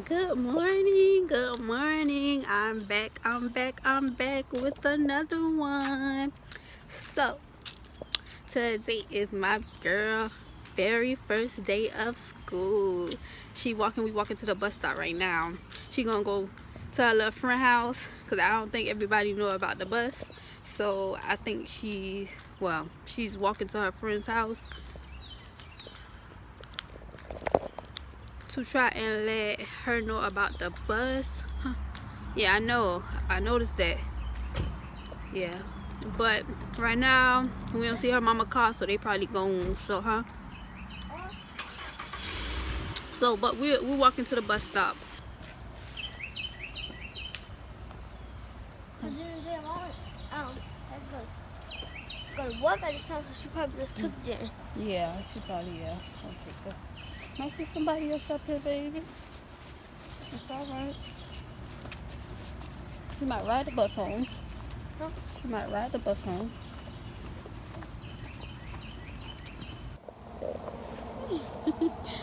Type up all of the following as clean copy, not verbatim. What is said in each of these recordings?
Good morning. I'm back with another one. So today is my girl very first day of school. We walking to the bus stop right now. She gonna go to her little friend house because I don't think everybody know about the bus. So I think she's walking to her friend's house to try and let her know about the bus. Yeah, I noticed that. Yeah, but right now we don't see her mama car, so they probably gonna show her. So but we're walking to the bus stop. Go to work at the time, so she probably just took Jen. Yeah, she probably I'll take her. Might see somebody else up here, baby. It's alright. She might ride the bus home. Huh? She might ride the bus home.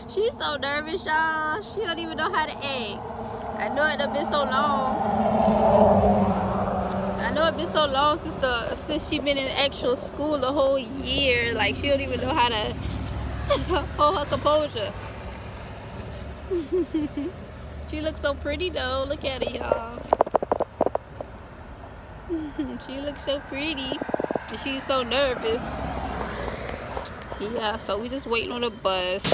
She's so nervous, y'all. She don't even know how to act. I know it done been so long since she been in actual school the whole year. Like she don't even know how to hold her composure. She looks so pretty though. Look at her, y'all. She looks so pretty, and she's so nervous. Yeah, so we just waiting on the bus.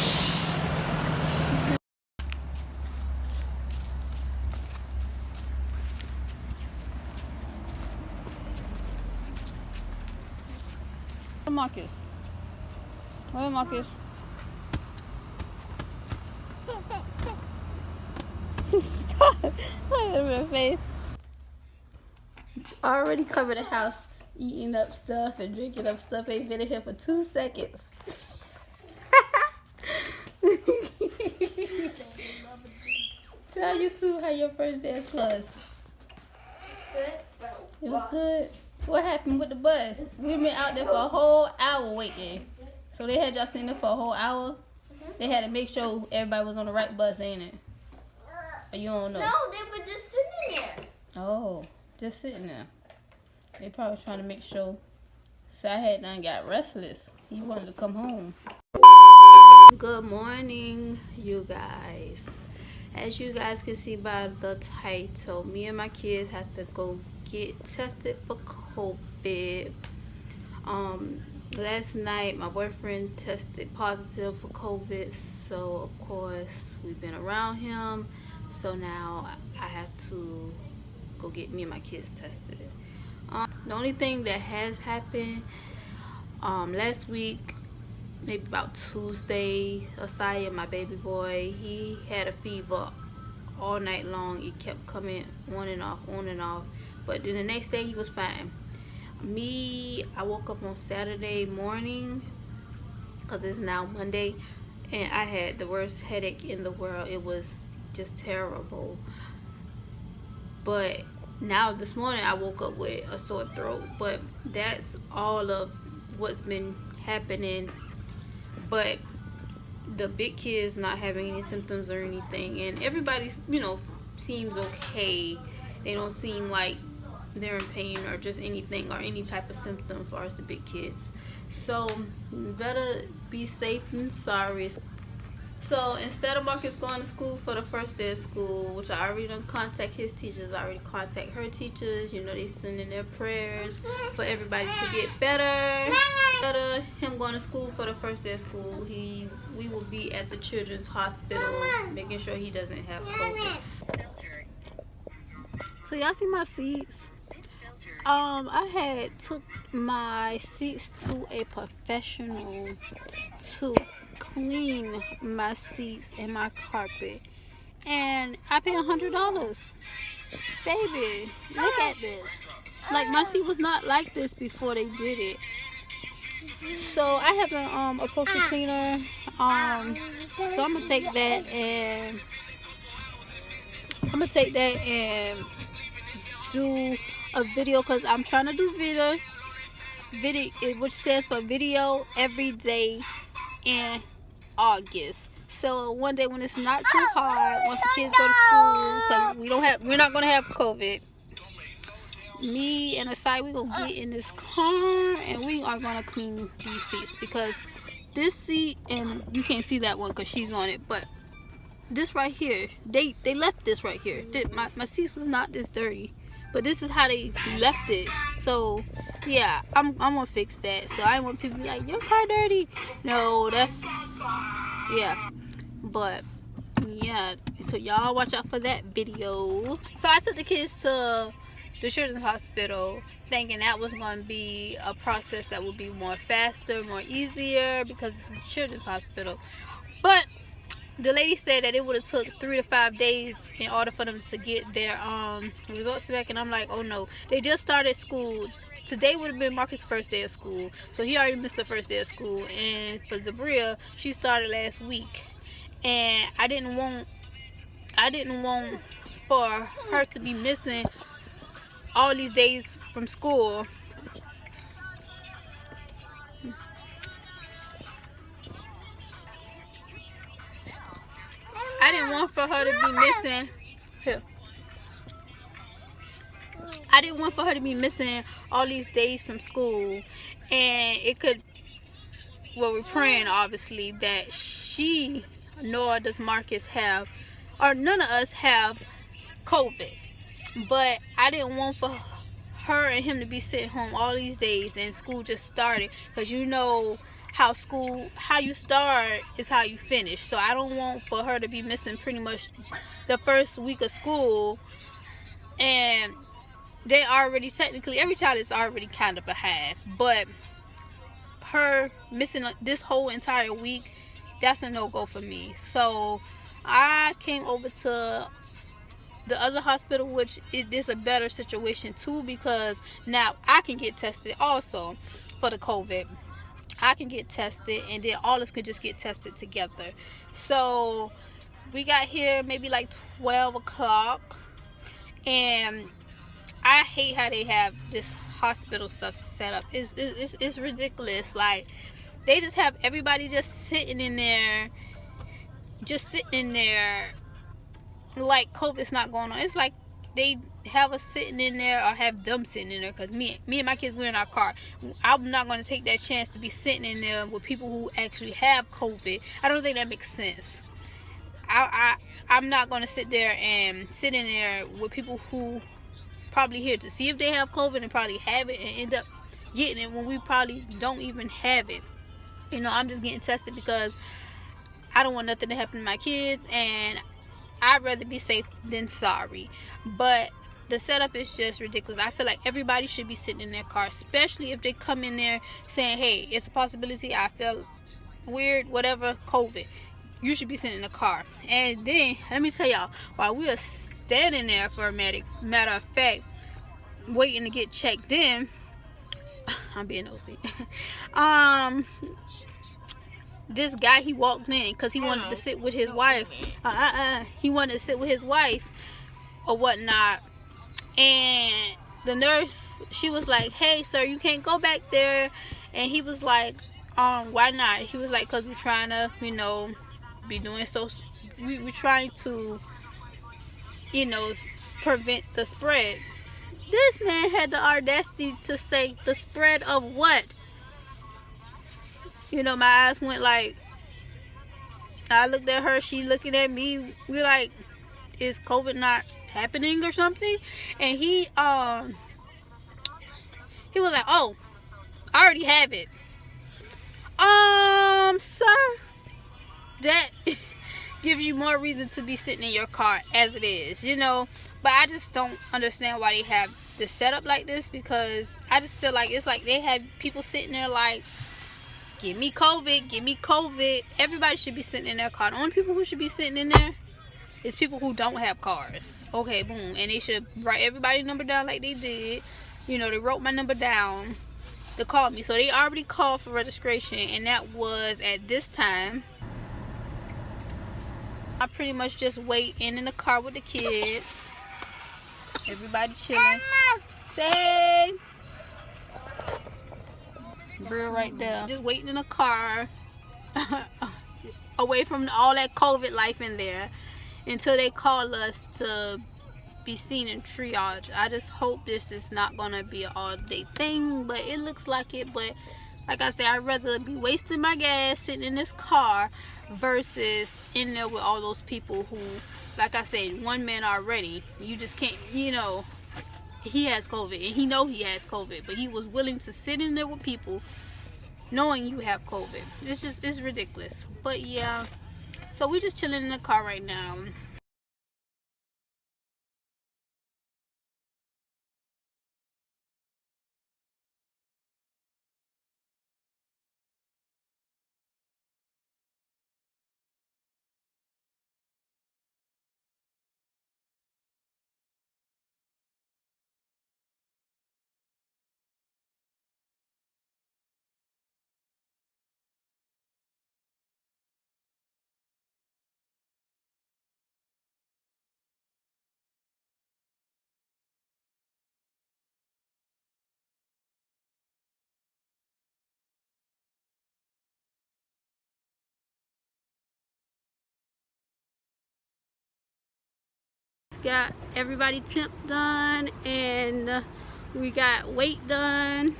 Marcus. Where Marcus? Stop. Look at her face. Already covered the house, eating up stuff and drinking up stuff. Ain't been in here for 2 seconds. Tell you two how your first day was. It was good. What happened with the bus? We been out there for a whole hour waiting. So they had y'all sitting there for a whole hour? They had to make sure everybody was on the right bus, ain't it? Or you don't know? No, they were just sitting there. Oh, just sitting there. They probably trying to make sure. So I had done got restless. He wanted to come home. Good morning, you guys. As you guys can see by the title, me and my kids have to go get tested for COVID. Last night my boyfriend tested positive for COVID, so of course we've been around him, so now I have to go get me and my kids tested. The only thing that has happened last week, maybe about Tuesday, Asaya, my baby boy, he had a fever all night long. It kept coming on and off, but then the next day he was fine. I woke up on Saturday morning, because it's now Monday, and I had the worst headache in the world. It was just terrible. But now this morning I woke up with a sore throat, but that's all of what's been happening. But the big kids not having any symptoms or anything, and everybody seems okay. They don't seem like they're in pain or just anything or any type of symptom as far as the big kids. So better be safe than sorry. So instead of Marcus going to school for the first day of school, which I already done contact his teachers, I already contact her teachers, they sending their prayers for everybody to get better. Instead of him going to school for the first day of school, we will be at the children's hospital making sure he doesn't have COVID. So y'all see my seats? I had took my seats to a professional to clean my seats and my carpet, and I paid $100. Baby, look at this. Like, my seat was not like this before they did it. So I have an upholstery cleaner. So I'm gonna take that and do a video, because I'm trying to do video, which stands for video every day in August. So one day when it's not too hard, once the kids go to school, because we're not gonna have COVID. Me and Asai, we gonna get in this car and we are gonna clean these seats, because this seat, and you can't see that one because she's on it, but this right here, they left this right here. My seats was not this dirty, but this is how they left it. So yeah, I'm gonna fix that. So I want people to be like, your car dirty. No, that's, yeah. But yeah, so y'all watch out for that video. So I took the kids to the children's hospital thinking that was going to be a process that would be more faster, more easier, because it's a children's hospital. But the lady said that it would have took 3 to 5 days in order for them to get their results back. And I'm like, oh no, they just started school. Today would have been Marcus' first day of school, so he already missed the first day of school. And for Za'brea, she started last week, and I didn't want for her to be missing all these days from school. I didn't want for her to be missing. Here. I didn't want for her to be missing all these days from school, and it could. Well, we're praying obviously that she nor does Marcus have, or none of us have COVID. But I didn't want for her and him to be sitting home all these days and school just started, because you know how you start is how you finish. So I don't want for her to be missing pretty much the first week of school, and they already, technically every child is already kind of behind, but her missing this whole entire week, that's a no-go for me. So I came over to the other hospital, which is a better situation too, because now I can get tested also for the COVID. I can get tested, and then all of us could just get tested together. So we got here maybe like 12 o'clock, and I hate how they have this hospital stuff set up. It's ridiculous. Like, they just have everybody just sitting in there like COVID's not going on. It's like they have us sitting in there, or have them sitting in there, because me and my kids, we're in our car. I'm not going to take that chance to be sitting in there with people who actually have COVID. I don't think that makes sense. I'm not going to sit in there with people who probably here to see if they have COVID and probably have it and end up getting it when we probably don't even have it. You know, I'm just getting tested because I don't want nothing to happen to my kids, and I'd rather be safe than sorry. But the setup is just ridiculous. I feel like everybody should be sitting in their car, especially if they come in there saying, hey, it's a possibility, I feel weird, whatever, COVID. You should be sitting in the car. And then, let me tell y'all, while we are standing there for a matter of fact, waiting to get checked in, I'm being nosy. This guy, he walked in because he wanted to sit with his wife. He wanted to sit with his wife or whatnot. And the nurse, she was like, hey, sir, you can't go back there. And he was like, why not? He was like, because we're trying to, be doing so. We're trying to, prevent the spread. This man had the audacity to say, the spread of what? My eyes went like, I looked at her, she looking at me. We're like, is COVID not happening or something? And he was like, oh, I already have it. Sir, that gives you more reason to be sitting in your car as it is, But I just don't understand why they have this setup like this, because I just feel like it's like they have people sitting there like, give me COVID, give me COVID. Everybody should be sitting in their car. The only people who should be sitting in there is people who don't have cars. Okay, boom. And they should write everybody's number down like they did. They wrote my number down to call me. So they already called for registration, and that was at this time. I pretty much just wait in the car with the kids. Everybody chilling. Say, bro, right there. Just waiting in the car. away from all that COVID life in there until they call us to be seen in triage. I just hope this is not gonna be an all-day thing, but it looks like it. But like I said, I'd rather be wasting my gas sitting in this car versus in there with all those people who, like I said, one man already. You just can't, he has COVID and he know he has COVID, but he was willing to sit in there with people knowing you have COVID. It's ridiculous. But yeah, so we just chilling in the car right now. Got everybody temp done, and we got weight done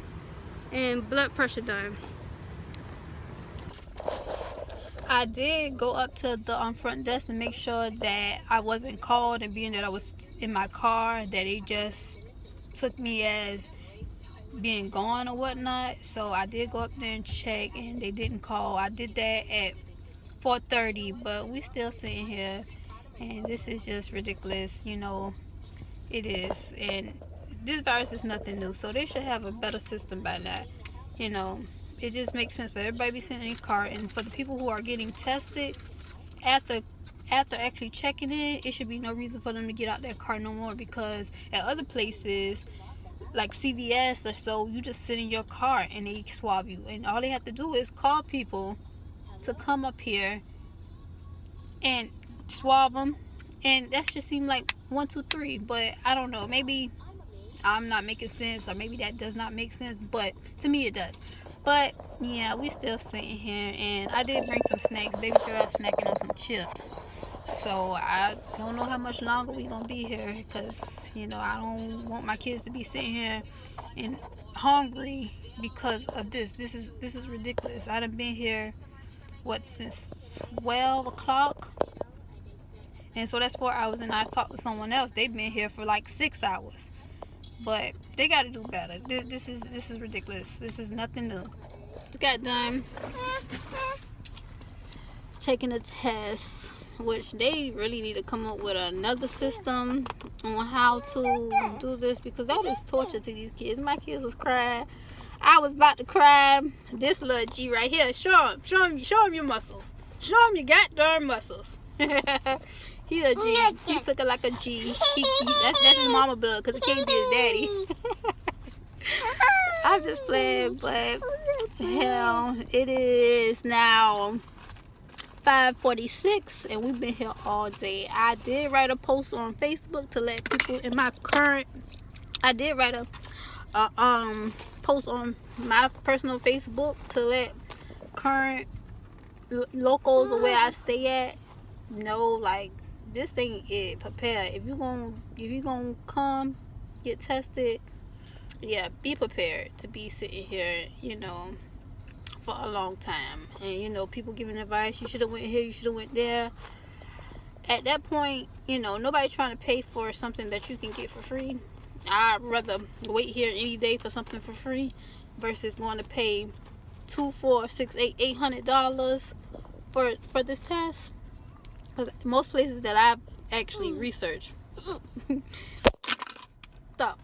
and blood pressure done. I did go up to the front desk and make sure that I wasn't called, and being that I was in my car, that they just took me as being gone or whatnot. So I did go up there and check, and they didn't call. I did that at 4:30, but we still sitting here, and this is just ridiculous. It is, and this virus is nothing new, so they should have a better system by now. You know, it just makes sense for everybody to be sitting in a car, and for the people who are getting tested after actually checking in, it should be no reason for them to get out their car no more, because at other places like CVS or so, you just sit in your car and they swab you, and all they have to do is call people to come up here and swab them, and that should seem like 1, 2, 3. But I don't know, maybe I'm not making sense, or maybe that does not make sense, but to me it does. But yeah, we still sitting here, and I did bring some snacks. Baby girl snacking on some chips, so I don't know how much longer we gonna be here, because I don't want my kids to be sitting here and hungry because of this is ridiculous. I done been here since 12 o'clock, and so that's 4 hours, and I talked to someone else, they've been here for like 6 hours. But they got to do better. This is ridiculous. This is nothing new. Got done taking a test, which they really need to come up with another system on how to do this, because that is torture to these kids. My kids was crying. I was about to cry. This little G right here, show him your muscles. Show him your goddamn muscles. He a G. He took it like a G. That's his mama blood, because it can't be his daddy. I'm just playing, but hell, it is now 5:46, and we've been here all day. I did write a post on Facebook to let people in my current. I did write a post on my personal Facebook to let current locals of where I stay at know, like, this ain't it. Prepare. If you gonna come get tested, yeah, be prepared to be sitting here, for a long time. And people giving advice, you should have went here, you should have went there. At that point, nobody trying to pay for something that you can get for free. I'd rather wait here any day for something for free versus going to pay $200, $400, $600, $800 for this test. Because most places that I've actually researched, stop.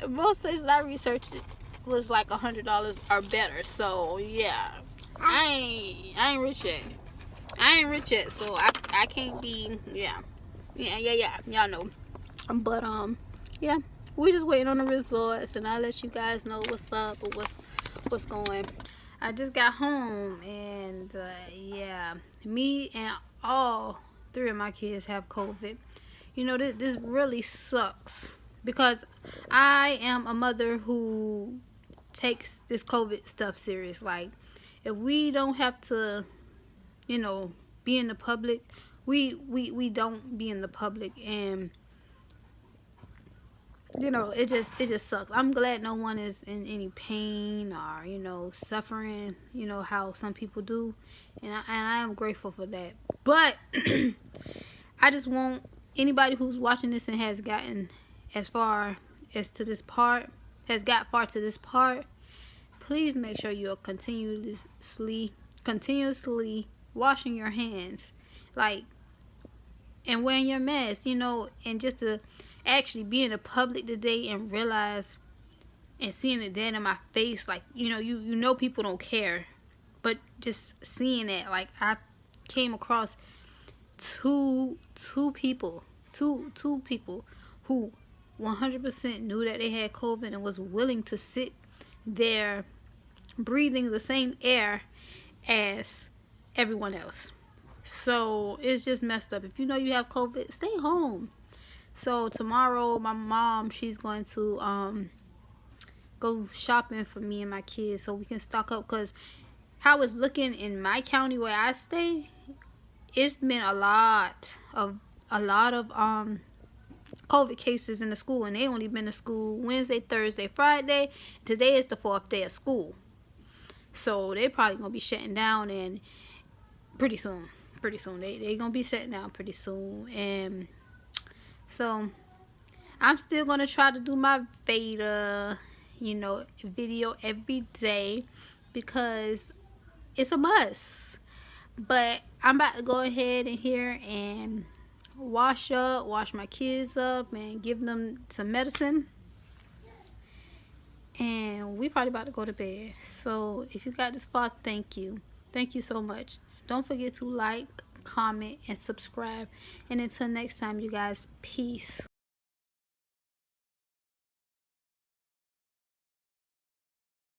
Most places I researched was like $100 or better. So yeah, I ain't rich yet. I ain't rich yet, so I can't be yeah. Y'all know. But yeah, we just waiting on the results, and I'll let you guys know what's up or what's going. I just got home, and yeah, me and all 3 of my kids have COVID. This really sucks, because I am a mother who takes this COVID stuff serious. Like, If we don't have to, be in the public, we don't be in the public. And it just sucks. I'm glad no one is in any pain or suffering, how some people do, and I am grateful for that. But I just want anybody who's watching this and has gotten as far as to this part, has got far to this part, please make sure you're continuously washing your hands, like, and wearing your mask, and just to actually be in the public today and realize and seeing it dead in my face, like, people don't care, but just seeing it, like, I came across two people who 100% knew that they had COVID and was willing to sit there breathing the same air as everyone else. So it's just messed up. If you know you have COVID, stay home. So tomorrow, my mom, she's going to go shopping for me and my kids so we can stock up, because how it's looking in my county where I stay, it's been a lot of COVID cases in the school, and they only been to school Wednesday, Thursday, Friday. Today is the 4th day of school, so they probably gonna be shutting down and pretty soon. They gonna be shutting down pretty soon, and so I'm still gonna try to do my Veda, video every day because it's a must. But I'm about to go ahead and here and wash my kids up and give them some medicine, and we probably about to go to bed. So if you got this far, thank you so much. Don't forget to like, comment, and subscribe, and until next time, you guys, peace.